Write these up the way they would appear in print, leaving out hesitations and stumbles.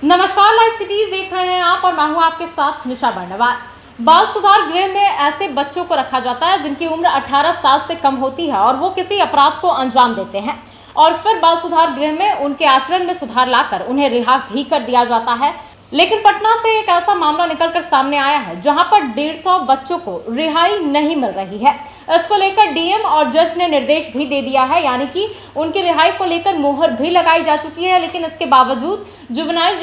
नमस्कार, live cities देख रहे हैं आप और मैं हूं आपके साथ निशा बर्नवाल। बाल सुधार गृह में ऐसे बच्चों को रखा जाता है जिनकी उम्र 18 साल से कम होती है और वो किसी अपराध को अंजाम देते हैं और फिर बाल सुधार गृह में उनके आचरण में सुधार लाकर उन्हें रिहा भी कर दिया जाता है। लेकिन पटना से एक ऐसा मामला निकलकर सामने आया है जहां पर 150 बच्चों को रिहाई नहीं मिल रही है। इसको लेकर डीएम और जज ने निर्देश भी दे दिया है, यानी कि उनकी रिहाई को लेकर मोहर भी लगाई जा चुकी है। लेकिन इसके बावजूद जुवेनाइल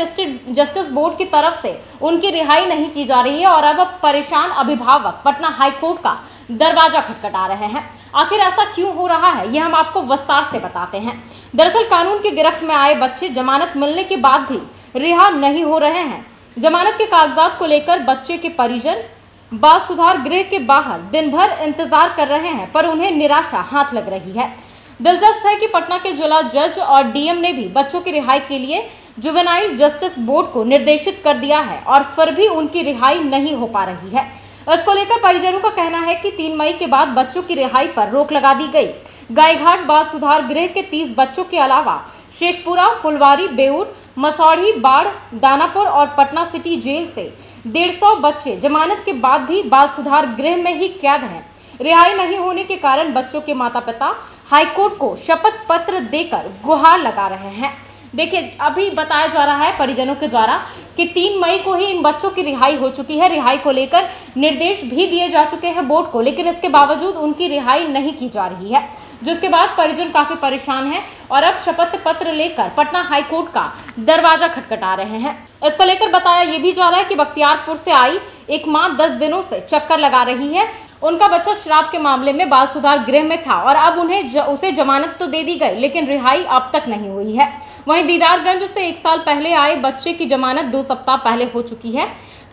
जस्टिस बोर्ड की तरफ से उनकी रिहाई नहीं की जा रही है और अब परेशान अभिभावक पटना हाईकोर्ट का दरवाजा खटखटा रहे हैं। आखिर ऐसा क्यों हो रहा है, यह हम आपको विस्तार से बताते हैं। दरअसल कानून की गिरफ्त में आए बच्चे जमानत मिलने के बाद भी रिहा नहीं हो रहे हैं। जमानत के कागजात को लेकर बच्चे के परिजन बाल सुधार गृह के बाहर दिन भर इंतजार कर रहे हैं, पर उन्हें निराशा हाथ लग रही है। दिलचस्प है कि पटना के जिला जज और डीएम ने भी बच्चों की रिहाई के लिए जुवेनाइल जस्टिस बोर्ड को निर्देशित कर दिया है और फिर भी उनकी रिहाई नहीं हो पा रही है। इसको लेकर परिजनों का कहना है कि 3 मई के बाद बच्चों की रिहाई पर रोक लगा दी गई। गायघाट बाल सुधार गृह के 30 बच्चों के अलावा शेखपुरा, फुलवारी, बेउर, मसौढ़ी, बाढ़, दानापुर और पटना सिटी जेल से 150 बच्चे जमानत के बाद भी बाल सुधार गृह में ही कैद हैं। रिहाई नहीं होने के कारण बच्चों के माता पिता हाईकोर्ट को शपथ पत्र देकर गुहार लगा रहे हैं। देखिए, अभी बताया जा रहा है परिजनों के द्वारा कि 3 मई को ही इन बच्चों की रिहाई हो चुकी है। रिहाई को लेकर निर्देश भी दिए जा चुके हैं बोर्ड को, लेकिन इसके बावजूद उनकी रिहाई नहीं की जा रही है, जिसके बाद परिजन काफी परेशान हैं और अब शपथ पत्र लेकर पटना हाईकोर्ट का दरवाजा खटखटा रहे हैं। इसको लेकर बताया ये भी जा रहा है कि बख्तियारपुर से आई एक मां 10 दिनों से चक्कर लगा रही है। उनका बच्चा शराब के मामले में बाल सुधार गृह में था और अब उसे जमानत तो दे दी गई, लेकिन रिहाई अब तक नहीं हुई है। वहीं दीदारगंज से 1 साल पहले आए बच्चे की जमानत 2 सप्ताह पहले हो चुकी है,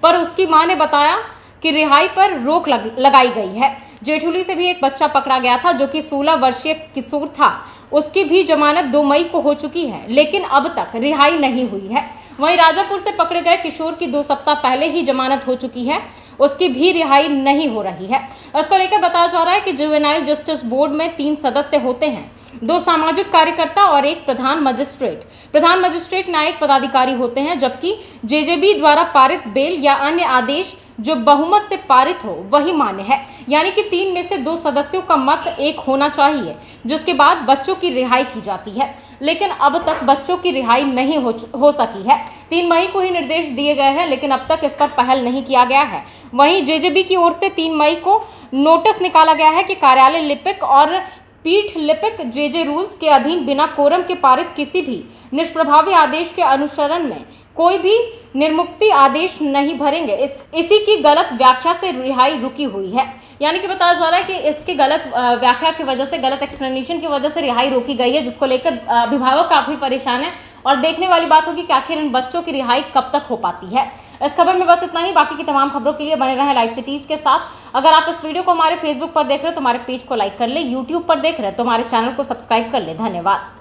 पर उसकी मां ने बताया कि रिहाई पर रोक लगाई गई है। जेठुली से भी एक बच्चा पकड़ा गया था जो कि 16 वर्षीय किशोर था, उसकी भी जमानत 2 मई को हो चुकी है, लेकिन अब तक रिहाई नहीं हुई है। वहीं राजापुर से पकड़े गए किशोर की 2 सप्ताह पहले ही जमानत हो चुकी है, उसकी भी रिहाई नहीं हो रही है। इसको लेकर बताया जा रहा है कि जुवेनाइल जस्टिस बोर्ड में 3 सदस्य होते हैं, 2 सामाजिक कार्यकर्ता और एक प्रधान मजिस्ट्रेट। प्रधान मजिस्ट्रेट न्यायिक पदाधिकारी होते हैं, जबकि जेजेबी द्वारा पारित बेल या अन्य आदेश जो बहुमत से पारित हो वही मान्य है। यानी कि 3 में से 2 सदस्यों का मत एक होना चाहिए, जिसके बाद बच्चों की रिहाई की जाती है। लेकिन अब तक बच्चों की रिहाई नहीं हो सकी है। 3 मई को ही निर्देश दिए गए हैं, लेकिन अब तक इस पर पहल नहीं किया गया है। वहीं जेजेबी की ओर से 3 मई को नोटिस निकाला गया है कि कार्यालय लिपिक और पीठ लिपिक जेजे रूल्स के अधीन बिना कोरम के पारित किसी भी निष्प्रभावी आदेश के अनुसरण में कोई भी निर्मुक्ति आदेश नहीं भरेंगे। इसी की गलत व्याख्या से रिहाई रुकी हुई है। यानी कि बताया जा रहा है कि इसके गलत व्याख्या की वजह से, गलत एक्सप्लेनेशन की वजह से रिहाई रोकी गई है, जिसको लेकर अभिभावक काफी परेशान है और देखने वाली बात होगी कि आखिर इन बच्चों की रिहाई कब तक हो पाती है। इस खबर में बस इतना ही। बाकी की तमाम खबरों के लिए बने रहें लाइव सिटीज के साथ। अगर आप इस वीडियो को हमारे फेसबुक पर देख रहे हो तो हमारे पेज को लाइक कर ले, यूट्यूब पर देख रहे हो तो हमारे चैनल को सब्सक्राइब कर ले। धन्यवाद।